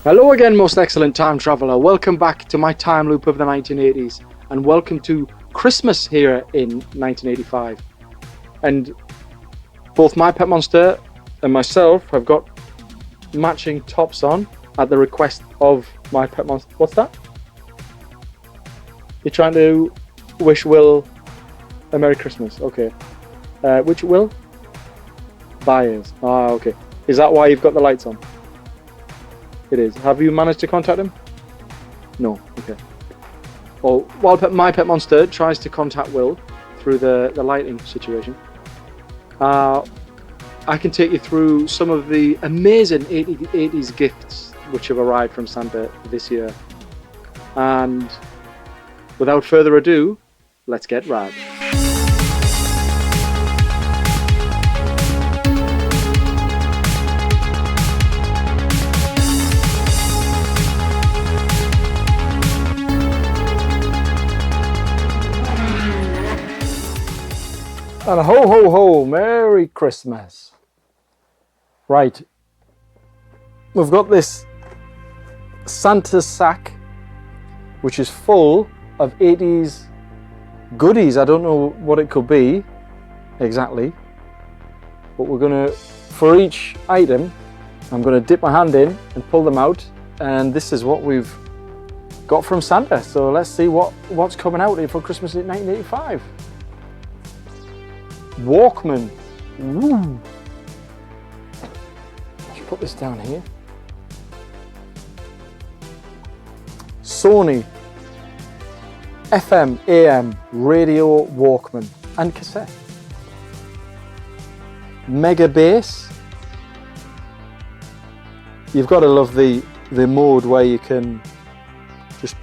Hello again, most excellent time traveller. Welcome back to my time loop of the 1980s, and welcome to Christmas here in 1985. And both my pet monster and myself have got matching tops on at the request of my pet monster. What's that? You're trying to wish Will a Merry Christmas. Okay. Which Will? Byers. Ah, okay. Is that why you've got the lights on? It is. Have you managed to contact him? No. Okay. Well, while my pet monster tries to contact Will through the lighting situation, I can take you through some of the amazing 80s gifts which have arrived from Santa this year. And without further ado, let's get rad. And ho ho ho, Merry Christmas. Right, we've got this Santa sack which is full of 80s goodies. I don't know what it could be exactly, but we're gonna, for each item, I'm gonna dip my hand in and pull them out, and this is what we've got from Santa. So let's see what's coming out here for Christmas in 1985. Walkman. Woo. Let's put this down here. Sony FM, AM, radio Walkman and cassette. Mega bass. You've got to love the mode where you can just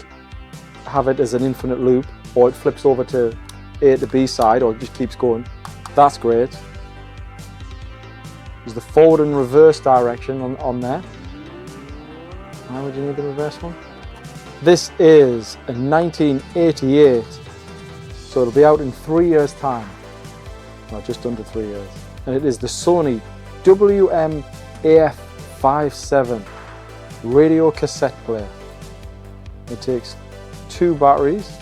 have it as an infinite loop, or it flips over to A to B side, or it just keeps going. That's great. There's the forward and reverse direction on there. Why would you need the reverse one? This is a 1988, so it'll be out in 3 years' time. Well, just under 3 years. And it is the Sony WMAF57 radio cassette player. It takes 2 batteries,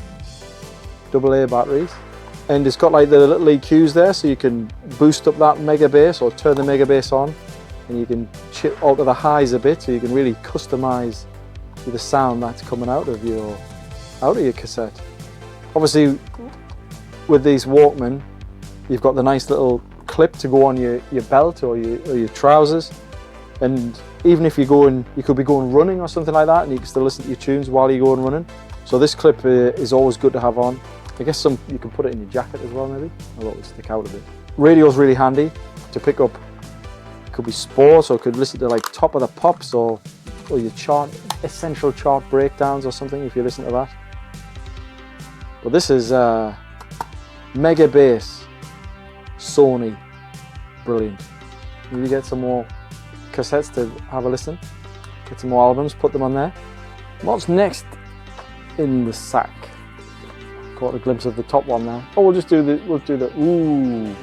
AA batteries. And it's got like the little EQs there, so you can boost up that mega bass or turn the mega bass on, and you can alter the highs a bit, so you can really customize the sound that's coming out of your cassette. Obviously, with these Walkman, you've got the nice little clip to go on your belt or your trousers, and even if you could be going running or something like that, and you can still listen to your tunes while you go and running. So this clip is always good to have on. I guess you can put it in your jacket as well, maybe, although it would stick out a bit. Radio's really handy to pick up. It could be sports, or it could listen to like Top of the Pops or your essential chart breakdowns or something if you listen to that. But this is Mega Bass Sony, brilliant. Maybe get some more cassettes to have a listen, get some more albums, put them on there. What's next in the sack? Caught a glimpse of the top one there. Oh, we'll do the ooh.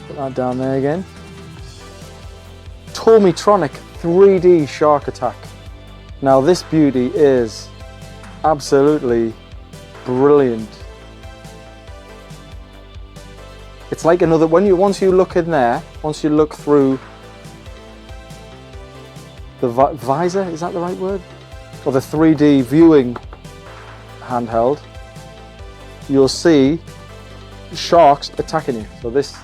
Put that down there again. Tomytronic 3D Shark Attack. Now this beauty is absolutely brilliant. It's like another, once you look in there, once you look through the visor, is that the right word? Or the 3D viewing handheld, you'll see sharks attacking you. So this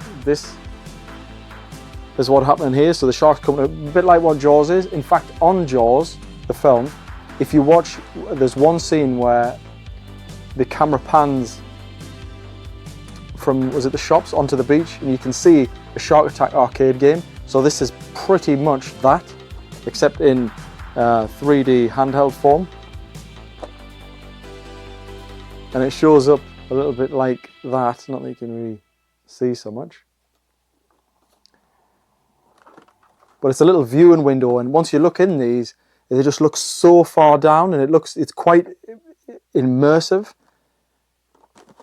is what happened here. So the sharks come, a bit like what Jaws is. In fact, on Jaws, the film, if you watch, there's one scene where the camera pans from, was it the shops onto the beach, and you can see a Shark Attack arcade game. So this is pretty much that, except in 3D handheld form. And it shows up a little bit like that, not that you can really see so much. But it's a little viewing window, and once you look in these, they just look so far down, and it's quite immersive.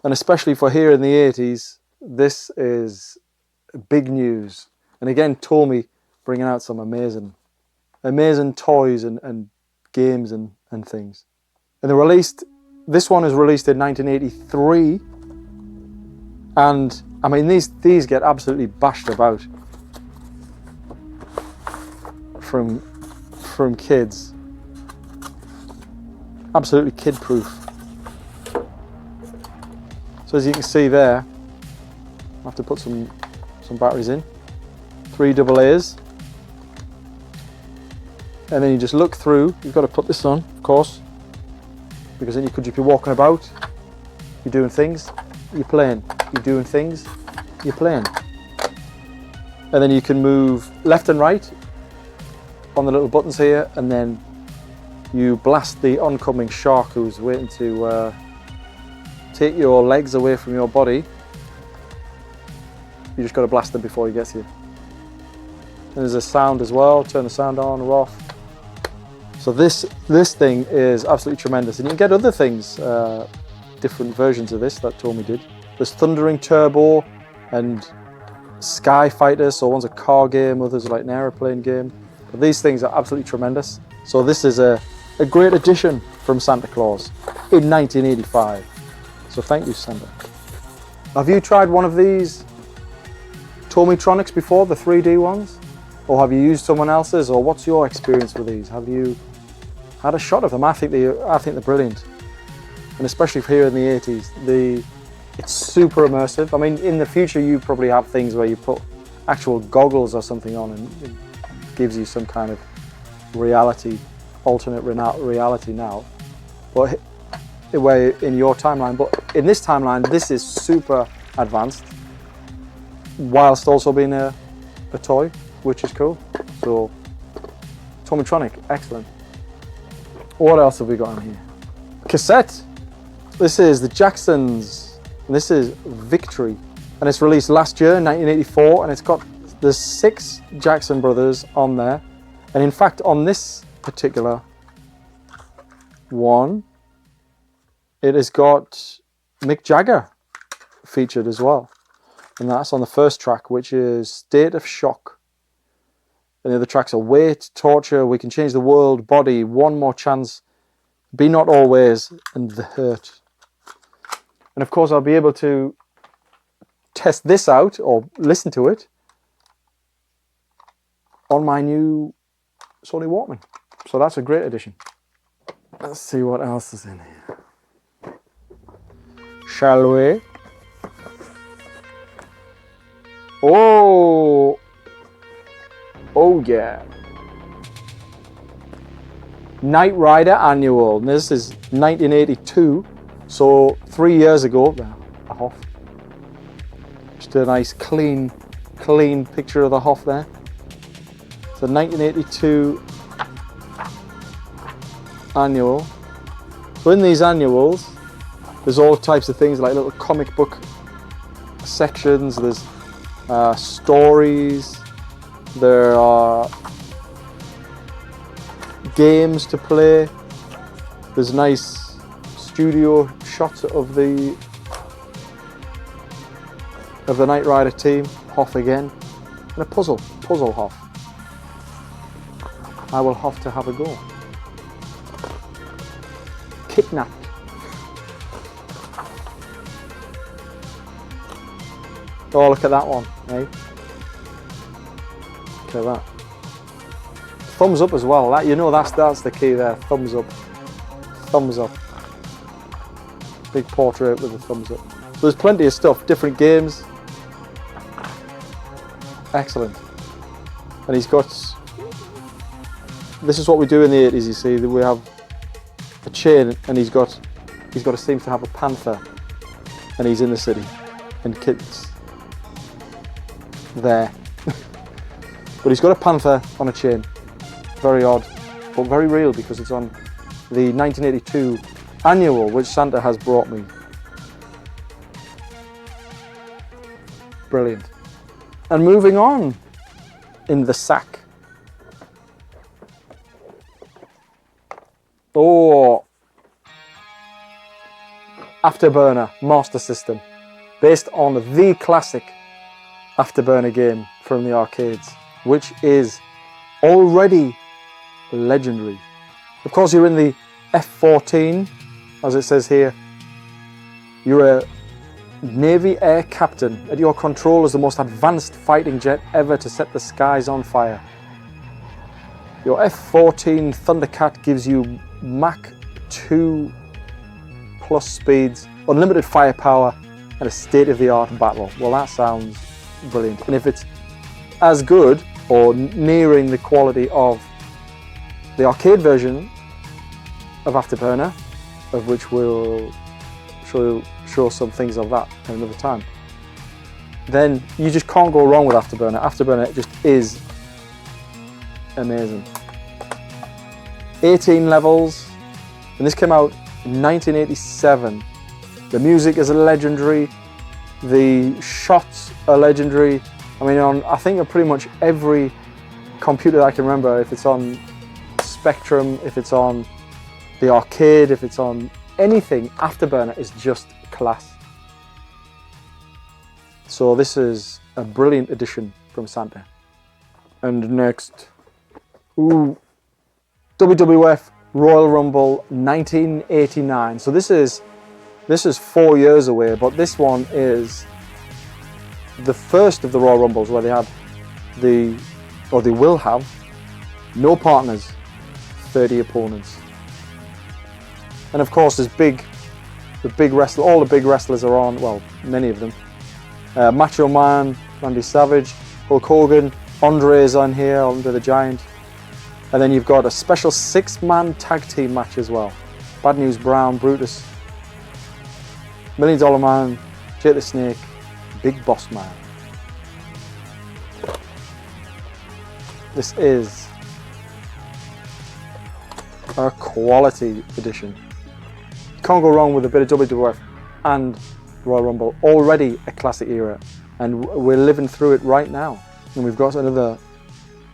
And especially for here in the 80s, this is big news. And again, Tommy bringing out some amazing amazing toys and games and things. And this one is released in 1983, and I mean these get absolutely bashed about from kids. Absolutely kid proof. So as you can see there, I have to put some batteries in, 3 AA's, and then you just look through. You've got to put this on, of course, because then you could just be walking about, you're doing things, you're playing, you're doing things, you're playing. And then you can move left and right on the little buttons here, and then you blast the oncoming shark who's waiting to take your legs away from your body. You just got to blast them before he gets you. And there's a sound as well, turn the sound on or off. So this thing is absolutely tremendous, and you can get other things, different versions of this that Tommy did. There's Thundering Turbo and Sky Fighter, so one's a car game, others are like an aeroplane game. But these things are absolutely tremendous. So this is a great addition from Santa Claus in 1985. So thank you, Santa. Have you tried one of these Tomytronics before, the 3D ones? Or have you used someone else's, or what's your experience with these? Have you had a shot of them? I think they're brilliant. And especially here in the 80s, it's super immersive. I mean, in the future you probably have things where you put actual goggles or something on and it gives you some kind of reality, alternate reality now. But in your timeline, but in this timeline, this is super advanced, whilst also being a toy, which is cool. So, Tomytronic, excellent. What else have we got in here? Cassette. This is the Jacksons. And this is Victory. And it's released last year, 1984, and it's got the 6 Jackson brothers on there. And in fact, on this particular one, it has got Mick Jagger featured as well. And that's on the first track, which is State of Shock. And the other tracks are Wait, Torture, We Can Change the World, Body, One More Chance, Be Not Always, and The Hurt. And of course I'll be able to test this out, or listen to it, on my new Sony Walkman. So that's a great addition. Let's see what else is in here. Shall we? Oh yeah. Knight Rider Annual. And this is 1982, so 3 years ago. The Hoff. Just a nice clean picture of the Hoff there. So 1982 annual. So in these annuals, there's all types of things like little comic book sections. There's stories. There are games to play. There's nice studio shots of the Knight Rider team, Hoff again, and a puzzle Hoff. I will have to have a go. Kidnapped. Oh, look at that one, eh? Look at that. Thumbs up as well. That, you know, that's the key there. Thumbs up. Thumbs up. Big portrait with a thumbs up. So there's plenty of stuff, different games. Excellent. And he's got. This is what we do in the 80s. You see, we have a chain, and he's got seems to have a panther, and he's in the city, and kids there. But he's got a panther on a chain. Very odd, but very real because it's on the 1982 annual, which Santa has brought me. Brilliant. And moving on in the sack. Oh, Afterburner Master System, based on the classic Afterburner game from the arcades, which is already legendary. Of course, you're in the F-14, as it says here. You're a Navy air captain. At your control is the most advanced fighting jet ever to set the skies on fire. Your F-14 Thundercat gives you Mach 2 plus speeds, unlimited firepower, and a state-of-the-art battle. Well, that sounds brilliant. And if it's as good or nearing the quality of the arcade version of Afterburner, of which we'll show some things of that another time, then you just can't go wrong with Afterburner. Afterburner just is amazing. 18 levels, and this came out in 1987. The music is legendary, the shots are legendary. I mean, I think on pretty much every computer that I can remember, if it's on Spectrum, if it's on the arcade, if it's on anything, Afterburner is just class. So this is a brilliant addition from Santa. And next, WWF Royal Rumble 1989. So this is 4 years away, but this one is the first of the Royal Rumbles where they have they will have no partners, 30 opponents. And of course there's all the big wrestlers are on, well, many of them. Macho Man, Randy Savage, Hulk Hogan, Andre's on here, Andre the Giant. And then you've got a special 6-man tag team match as well. Bad News Brown, Brutus, $1 Million Man, Jake the Snake, Big Boss Man. This is a quality edition. Can't go wrong with a bit of WWF and Royal Rumble. Already a classic era, and we're living through it right now. And we've got another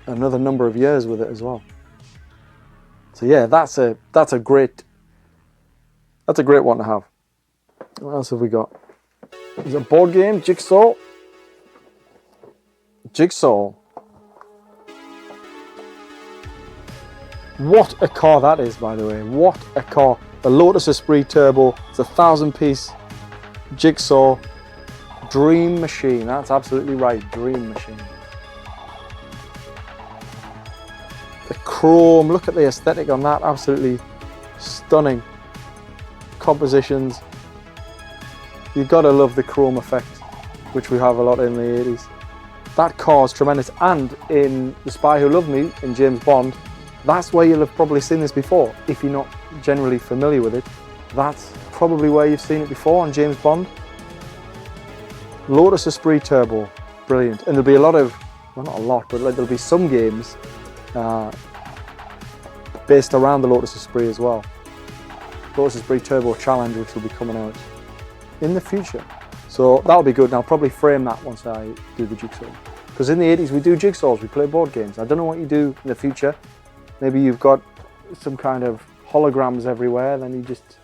number of years with it as well. So yeah, that's a great one to have. What else have we got? Is it a board game? Jigsaw. What a car that is, by the way. What a car. The Lotus Esprit Turbo. It's a 1,000-piece Jigsaw dream machine. That's absolutely right, dream machine. The chrome, look at the aesthetic on that, absolutely stunning. Compositions. You've got to love the chrome effect, which we have a lot in the 80s. That car is tremendous, and in The Spy Who Loved Me, in James Bond, that's where you'll have probably seen this before. If you're not generally familiar with it, that's probably where you've seen it before on James Bond. Lotus Esprit Turbo, brilliant. And there'll be a lot of, well, not a lot, but there'll be some games based around the Lotus Esprit as well. Lotus Esprit Turbo Challenge, which will be coming out in the future. So that'll be good, and I'll probably frame that once I do the Jigsaw. Because in the 80s we do Jigsaws, we play board games. I don't know what you do in the future. Maybe you've got some kind of holograms everywhere, then you just,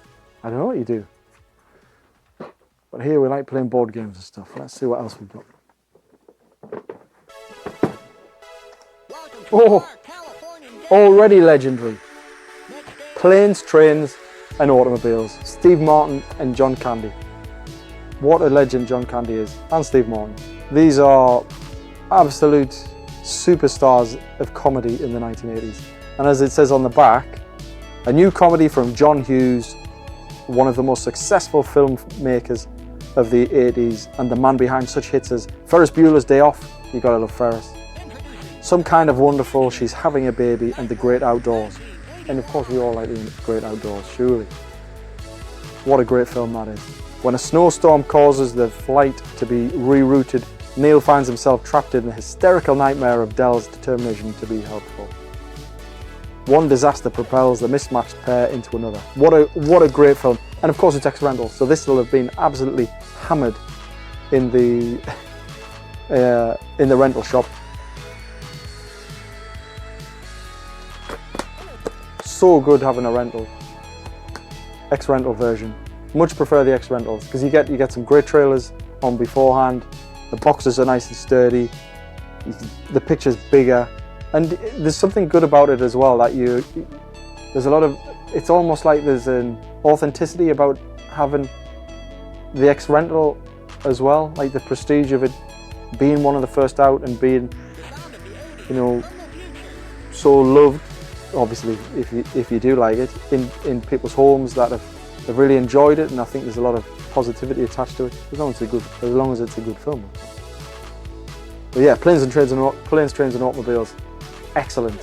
I don't know what you do. But here we like playing board games and stuff. Let's see what else we've got. Oh, already legendary. Planes, Trains and Automobiles. Steve Martin and John Candy. What a legend John Candy is, and Steve Martin. These are absolute superstars of comedy in the 1980s. And as it says on the back, a new comedy from John Hughes, one of the most successful filmmakers of the 80s, and the man behind such hits as Ferris Bueller's Day Off, you gotta love Ferris, Some Kind of Wonderful, She's Having a Baby, and The Great Outdoors. And of course we all like The Great Outdoors, surely. What a great film that is. When a snowstorm causes the flight to be rerouted, Neil finds himself trapped in the hysterical nightmare of Dell's determination to be helpful. One disaster propels the mismatched pair into another. What a great film. And of course it's ex-rental, so this will have been absolutely hammered in the rental shop. So good having a rental, ex-rental version. Much prefer the ex-rentals because you get some great trailers on beforehand. The boxes are nice and sturdy. The picture's bigger. And there's something good about it as well, that there's a lot of, it's almost like there's an authenticity about having the X rental as well, like the prestige of it being one of the first out and being, you know, so loved, obviously, if you do like it, in people's homes that have really enjoyed it, and I think there's a lot of positivity attached to it, as long as it's a good film. But yeah, Planes, Trains and Automobiles, excellent.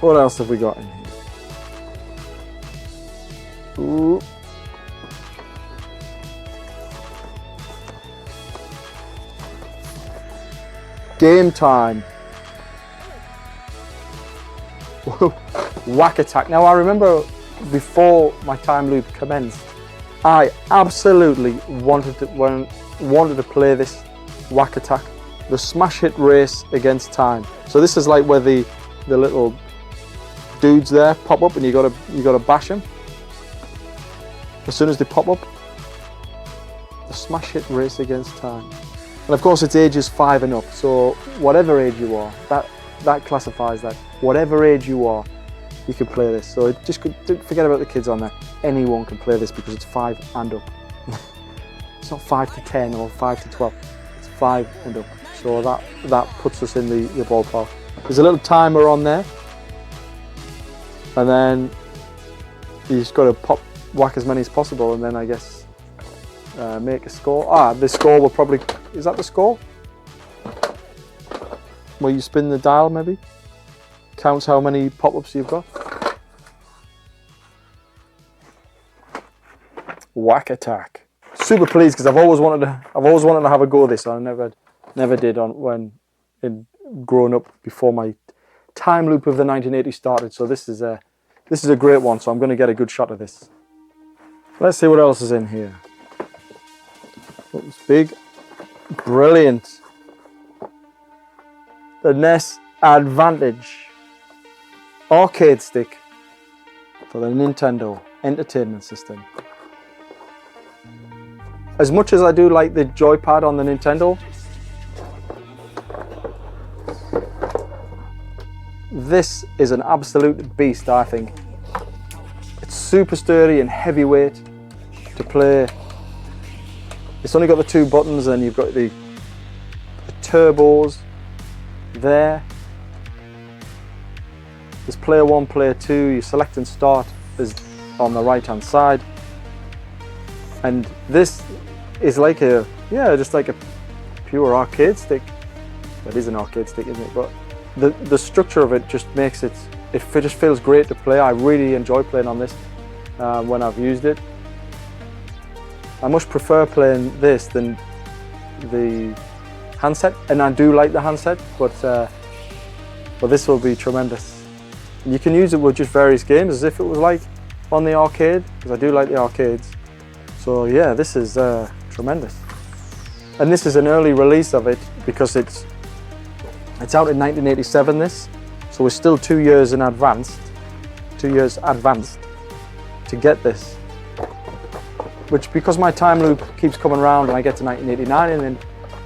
What else have we got in here? Ooh. Game Time. Whack Attack. Now I remember before my time loop commenced, I absolutely wanted to play this Whack Attack, the smash hit race against time. So this is like where the little dudes there pop up and you gotta bash them. As soon as they pop up, the smash hit race against time. And of course it's ages 5 and up, so whatever age you are, that classifies that. Whatever age you are, you can play this. So just forget about the kids on there. Anyone can play this because it's 5 and up. It's not 5 to 10 or 5 to 12. It's 5 and up. So that puts us in the ballpark. There's a little timer on there, and then you just got to whack as many as possible, and then I guess make a score. The score will probably, is that the score? Where you spin the dial, maybe? Counts how many pop-ups you've got. Whack Attack. Super pleased because I've always wanted to have a go at this. I never did when growing up before my time loop of the 1980s started. So this is a great one. So I'm going to get a good shot of this. Let's see what else is in here. Looks big, brilliant. The NES Advantage arcade stick for the Nintendo Entertainment System. As much as I do like the joypad on the Nintendo, this is an absolute beast, I think. It's super sturdy and heavyweight to play. It's only got the 2 buttons, and you've got the turbos there. There's player 1, player 2. You select and start is on the right hand side, and this is like just like a pure arcade stick. That is an arcade stick, isn't it? But the structure of it just makes it just feels great to play. I really enjoy playing on this when I've used it. I much prefer playing this than the handset, and I do like the handset, but this will be tremendous. And you can use it with just various games as if it was like on the arcade, because I do like the arcades. So yeah, this is tremendous. And this is an early release of it because it's out in 1987. This, so we're still 2 years advanced to get this. Which, because my time loop keeps coming around and I get to 1989 and then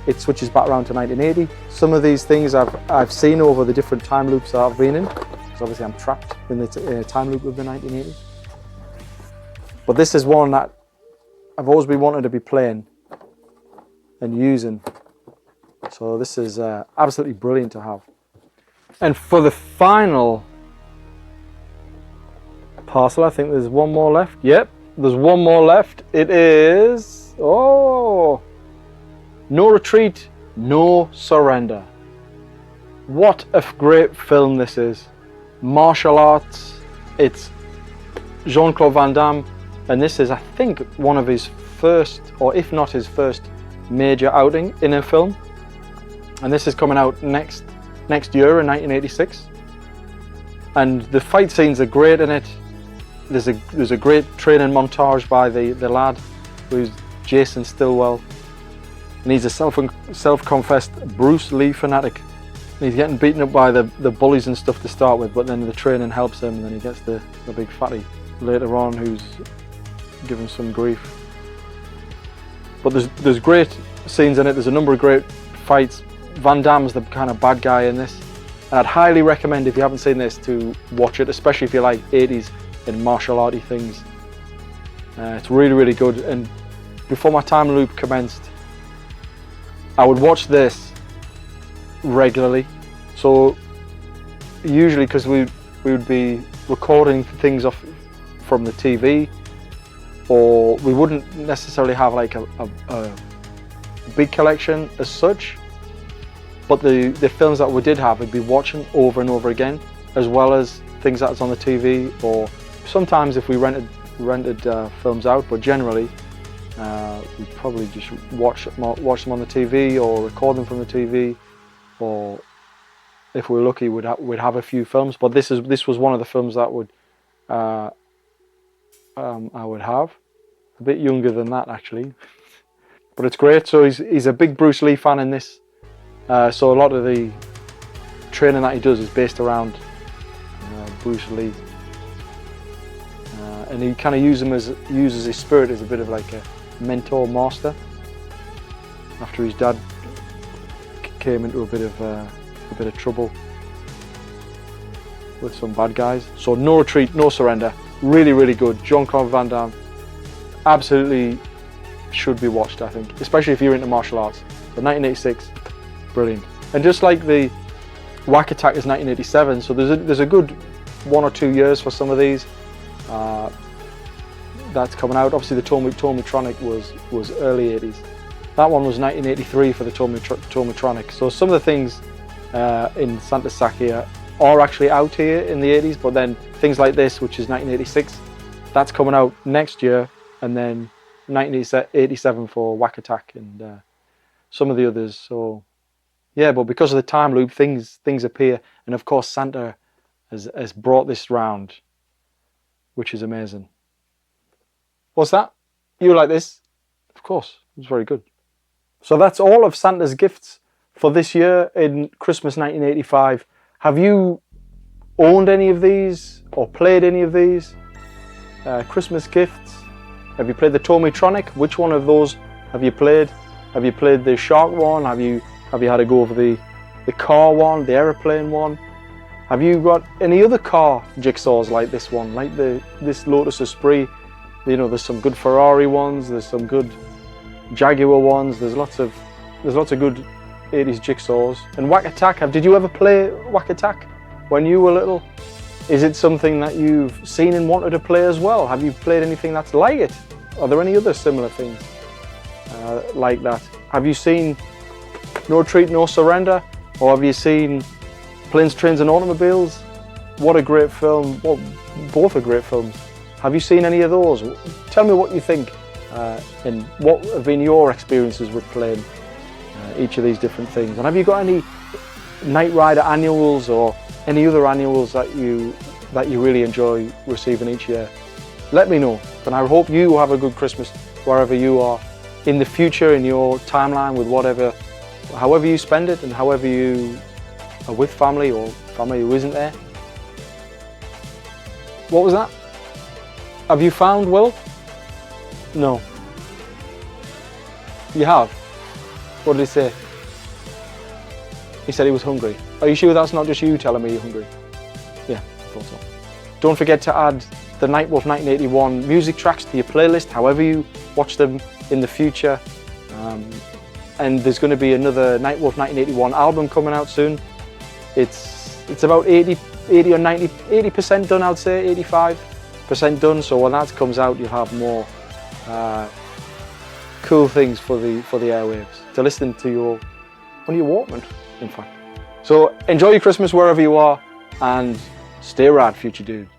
it switches back around to 1980. Some of these things I've seen over the different time loops that I've been in, because obviously I'm trapped in the time loop of the 1980s. But this is one that I've always been wanting to be playing and using. So this is absolutely brilliant to have. And for the final parcel, I think there's one more left. Yep. There's one more left. It is, No Retreat, No Surrender. What a great film this is. Martial arts. It's Jean-Claude Van Damme, and this is, I think, one of his first, or if not his first, major outing in a film. And this is coming out next year in 1986. And the fight scenes are great in it. There's a great training montage by the lad, who's Jason Stillwell, and he's a self-confessed Bruce Lee fanatic. And he's getting beaten up by the bullies and stuff to start with, but then the training helps him, and then he gets the big fatty later on who's giving some grief. But there's great scenes in it. There's a number of great fights. Van Damme's the kind of bad guy in this, And I'd highly recommend, if you haven't seen this, to watch it, especially if you like 80s and martial arty things. It's really, really good. And before my time loop commenced, I would watch this regularly. So usually, because we would be recording things off from the TV, or we wouldn't necessarily have like a big collection as such, but the films that we did have, we'd be watching over and over again, as well as things that's on the TV, or sometimes if we rented films out, but generally we'd probably just watch them on the TV or record them from the TV, or if we're lucky we'd have a few films. But this was one of the films that I would have. A bit younger than that actually, but it's great. So he's a big Bruce Lee fan in this. So a lot of the training that he does is based around Bruce Lee, and he kind of uses his spirit as a bit of like a mentor master. After his dad came into a bit of trouble with some bad guys. So No Retreat, No Surrender, really, really good. Jean-Claude Van Damme, absolutely should be watched, I think, especially if you're into martial arts. So 1986. Brilliant. And just like the Whack Attack is 1987, so there's a good 1 or 2 years for some of these that's coming out. Obviously the Tomytronic was early 80s. That one was 1983 for the Tomytronic. So some of the things in Santa Sakia are actually out here in the 80s, but then things like this, which is 1986, that's coming out next year, and then 1987 for Whack Attack and some of the others. So yeah, but because of the time loop, things appear, and of course Santa has brought this round, which is amazing. What's that? You like this? Of course, it's very good. So that's all of Santa's gifts for this year in Christmas 1985. Have you owned any of these or played any of these Christmas gifts? Have you played the Tomytronic? Which one of those have you played? Have you played the shark one? Have you had to go over the car one, the aeroplane one? Have you got any other car jigsaws like this one, like this Lotus Esprit? You know, there's some good Ferrari ones, there's some good Jaguar ones, there's lots of good 80s jigsaws. And Whack Attack, did you ever play Whack Attack when you were little? Is it something that you've seen and wanted to play as well? Have you played anything that's like it? Are there any other similar things like that? Have you seen No Retreat, No Surrender? Or have you seen Planes, Trains and Automobiles? What a great film. Well, both are great films. Have you seen any of those? Tell me what you think and what have been your experiences with playing each of these different things. And have you got any Knight Rider annuals or any other annuals that you really enjoy receiving each year? Let me know. And I hope you have a good Christmas wherever you are in the future, in your timeline, with however you spend it, and however you are with family or family who isn't there. What was that? Have you found Will? No. You have? What did he say? He said he was hungry. Are you sure that's not just you telling me you're hungry? Yeah, I thought so. Don't forget to add the Nightwolf 1981 music tracks to your playlist, however you watch them in the future. And there's going to be another Nightwolf 1981 album coming out soon. It's about 80 or 80% done, I'd say, 85% done. So when that comes out, you'll have more cool things for the airwaves to listen to on your Walkman, in fact. So enjoy your Christmas wherever you are, and stay rad, future dude.